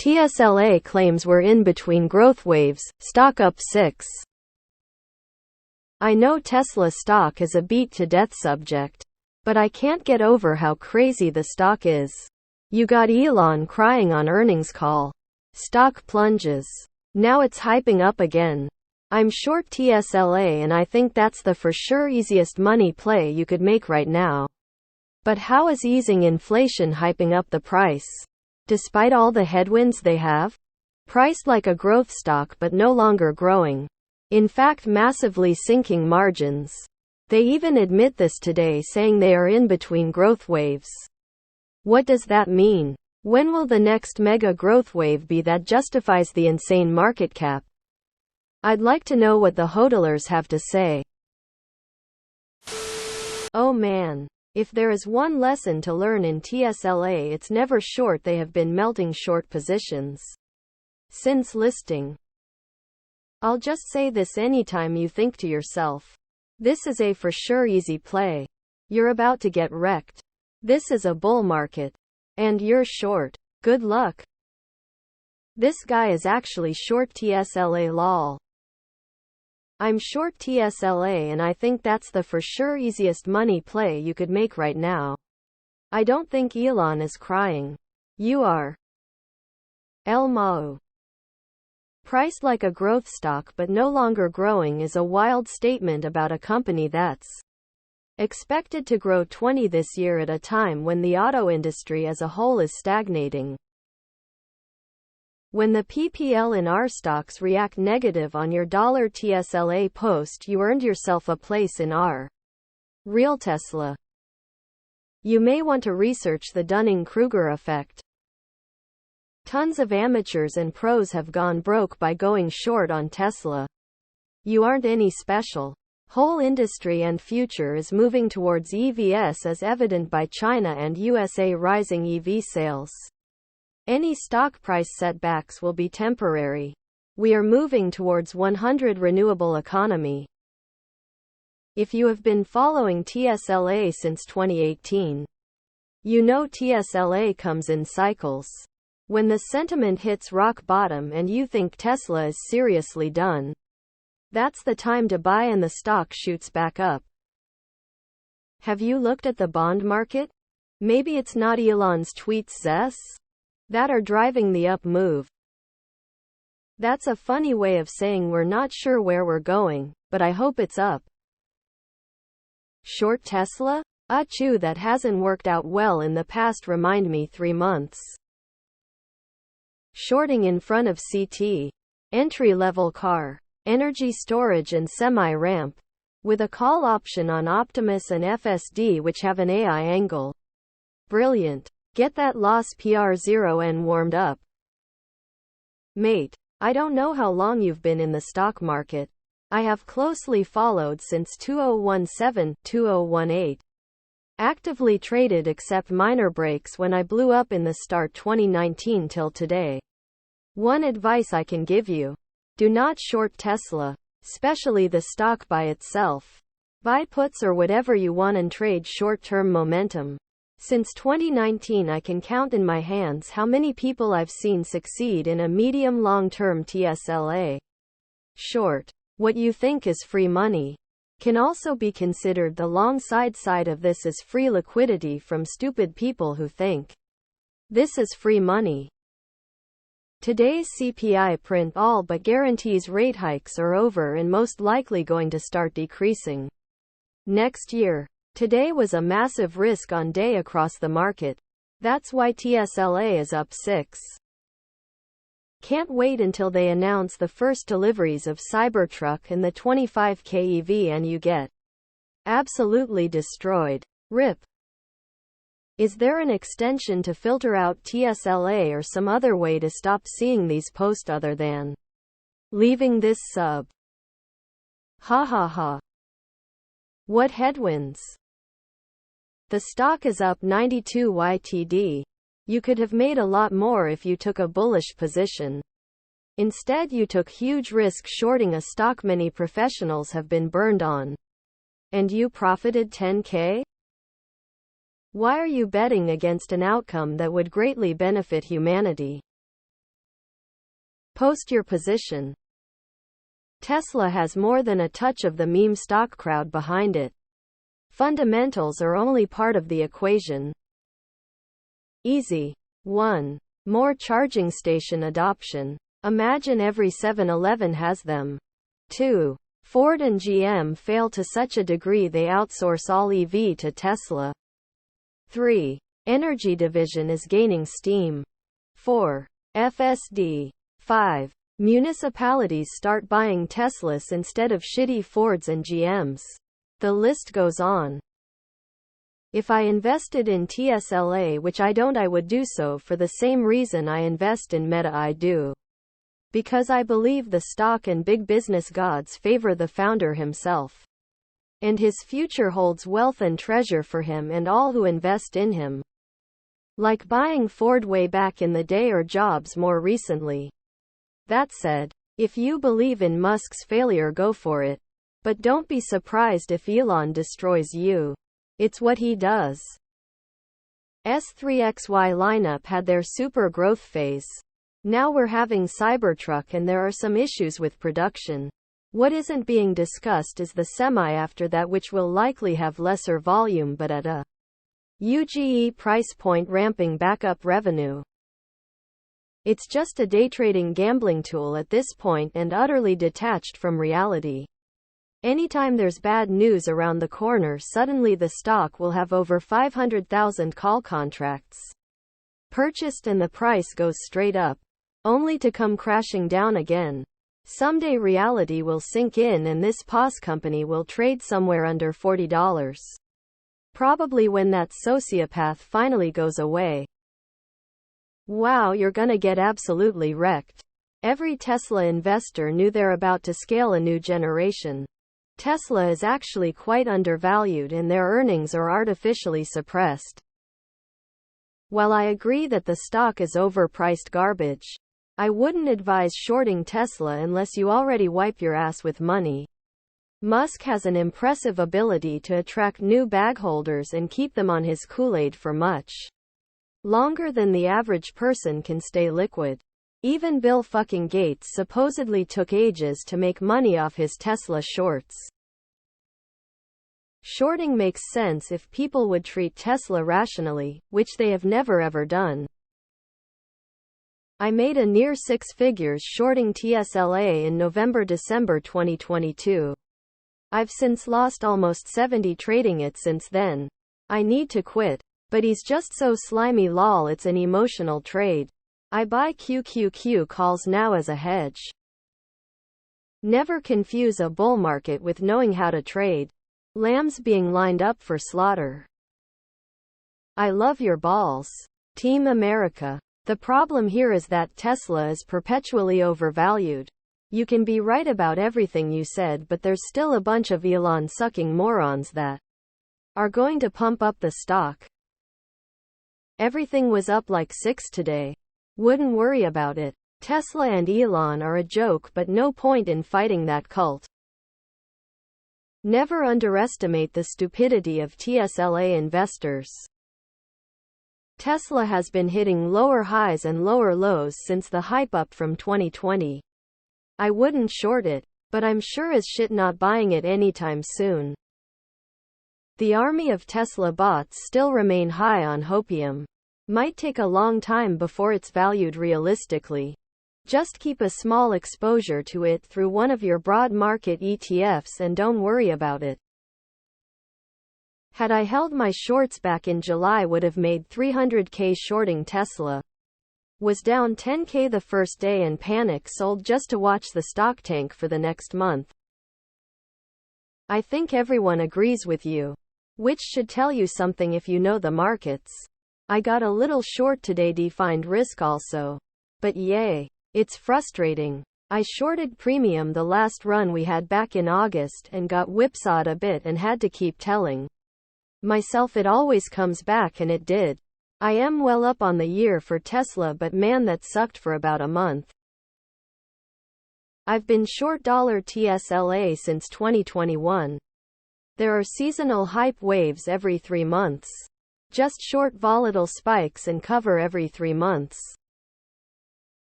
TSLA claims we're in between growth waves, stock up 6. I know Tesla stock is a beat to death subject, but I can't get over how crazy the stock is. You got Elon crying on earnings call. Stock plunges. Now it's hyping up again. I'm short TSLA and I think that's the for sure easiest money play you could make right now. But how is easing inflation hyping up the price? Despite all the headwinds they have? Priced like a growth stock but no longer growing. In fact, massively sinking margins. They even admit this today, saying they are in between growth waves. What does that mean? When will the next mega growth wave be that justifies the insane market cap? I'd like to know what the hodlers have to say. Oh man. If there is one lesson to learn in TSLA, it's never short. They have been melting short positions since listing. I'll just say this: anytime you think to yourself, this is a for sure easy play, you're about to get wrecked. This is a bull market. And you're short. Good luck. This guy is actually short TSLA lol. I'm short TSLA and I think that's the for sure easiest money play you could make right now. I don't think Elon is crying. You are. El Mao. Priced like a growth stock but no longer growing is a wild statement about a company that's expected to grow 20% this year at a time when the auto industry as a whole is stagnating. When the PPL in R stocks react negative on your $TSLA post, you earned yourself a place in R. Real Tesla. You may want to research the Dunning-Kruger effect. Tons of amateurs and pros have gone broke by going short on Tesla. You aren't any special. Whole industry and future is moving towards EVs as evident by China and USA rising EV sales. Any stock price setbacks will be temporary. We are moving towards 100% renewable economy. If you have been following TSLA since 2018, you know TSLA comes in cycles. When the sentiment hits rock bottom and you think Tesla is seriously done, that's the time to buy and the stock shoots back up. Have you looked at the bond market? Maybe it's not Elon's tweets that are driving the up move. That's a funny way of saying we're not sure where we're going, but I hope it's up. Short Tesla? Achoo, that hasn't worked out well in the past. Remind me 3 months. Shorting in front of CT. Entry-level car. Energy storage and semi-ramp. With a call option on Optimus and FSD which have an AI angle. Brilliant. Get that loss PR0N warmed up. Mate, I don't know how long you've been in the stock market. I have closely followed since 2017-2018. Actively traded except minor breaks when I blew up in the start 2019 till today. One advice I can give you. Do not short Tesla, especially the stock by itself. Buy puts or whatever you want and trade short-term momentum. Since 2019 I can count in my hands how many people I've seen succeed in a medium long-term TSLA. Short. What you think is free money can also be considered the long side of this is free liquidity from stupid people who think this is free money. Today's CPI print all but guarantees rate hikes are over and most likely going to start decreasing next year. Today was a massive risk on day across the market. That's why TSLA is up 6. Can't wait until they announce the first deliveries of Cybertruck and the 25K EV and you get absolutely destroyed. RIP. Is there an extension to filter out TSLA or some other way to stop seeing these posts other than leaving this sub? Ha ha ha. What headwinds? The stock is up 92 YTD. You could have made a lot more if you took a bullish position. Instead you took huge risk shorting a stock many professionals have been burned on. And you profited 10K? Why are you betting against an outcome that would greatly benefit humanity? Post your position. Tesla has more than a touch of the meme stock crowd behind it. Fundamentals are only part of the equation. Easy. 1. More charging station adoption. Imagine every 7-Eleven has them. 2. Ford and GM fail to such a degree they outsource all EV to Tesla. 3. Energy division is gaining steam. 4. FSD. 5. Municipalities start buying Teslas instead of shitty Fords and GMs. The list goes on. If I invested in TSLA, which I don't, I would do so for the same reason I invest in Meta. I do. Because I believe the stock and big business gods favor the founder himself. And his future holds wealth and treasure for him and all who invest in him. Like buying Ford way back in the day or Jobs more recently. That said, if you believe in Musk's failure, go for it. But don't be surprised if Elon destroys you. It's what he does. S3XY lineup had their super growth phase. Now we're having Cybertruck and there are some issues with production. What isn't being discussed is the Semi after that, which will likely have lesser volume but at a UGE price point, ramping back up revenue. It's just a day trading gambling tool at this point and utterly detached from reality. Anytime there's bad news around the corner, suddenly the stock will have over 500,000 call contracts purchased and the price goes straight up, only to come crashing down again. Someday reality will sink in and this POS company will trade somewhere under $40. Probably when that sociopath finally goes away. Wow, you're gonna get absolutely wrecked. Every Tesla investor knew they're about to scale a new generation. Tesla is actually quite undervalued and their earnings are artificially suppressed. While I agree that the stock is overpriced garbage, I wouldn't advise shorting Tesla unless you already wipe your ass with money. Musk has an impressive ability to attract new bag holders and keep them on his Kool-Aid for much longer than the average person can stay liquid. Even Bill fucking Gates supposedly took ages to make money off his Tesla shorts. Shorting makes sense if people would treat Tesla rationally, which they have never ever done. I made a near six figures shorting TSLA in November-December 2022. I've since lost almost 70 trading it since then. I need to quit. But he's just so slimy, lol. It's an emotional trade. I buy QQQ calls now as a hedge. Never confuse a bull market with knowing how to trade. Lambs being lined up for slaughter. I love your balls. Team America. The problem here is that Tesla is perpetually overvalued. You can be right about everything you said, but there's still a bunch of Elon-sucking morons that are going to pump up the stock. Everything was up like 6 today. Wouldn't worry about it. Tesla and Elon are a joke, but no point in fighting that cult. Never underestimate the stupidity of TSLA investors. Tesla has been hitting lower highs and lower lows since the hype up from 2020. I wouldn't short it, but I'm sure as shit not buying it anytime soon. The army of Tesla bots still remain high on hopium. Might take a long time before it's valued realistically. Just keep a small exposure to it through one of your broad market ETFs and don't worry about it. Had I held my shorts back in July, would have made $300K shorting Tesla. Was down $10K the first day and panic sold just to watch the stock tank for the next month. I think everyone agrees with you. Which should tell you something if you know the markets. I got a little short today, defined risk also. But yay. It's frustrating. I shorted premium the last run we had back in August and got whipsawed a bit and had to keep telling myself it always comes back, and it did. I am well up on the year for Tesla, but man, that sucked for about a month. I've been short $TSLA since 2021. There are seasonal hype waves every 3 months. Just short volatile spikes and cover every 3 months.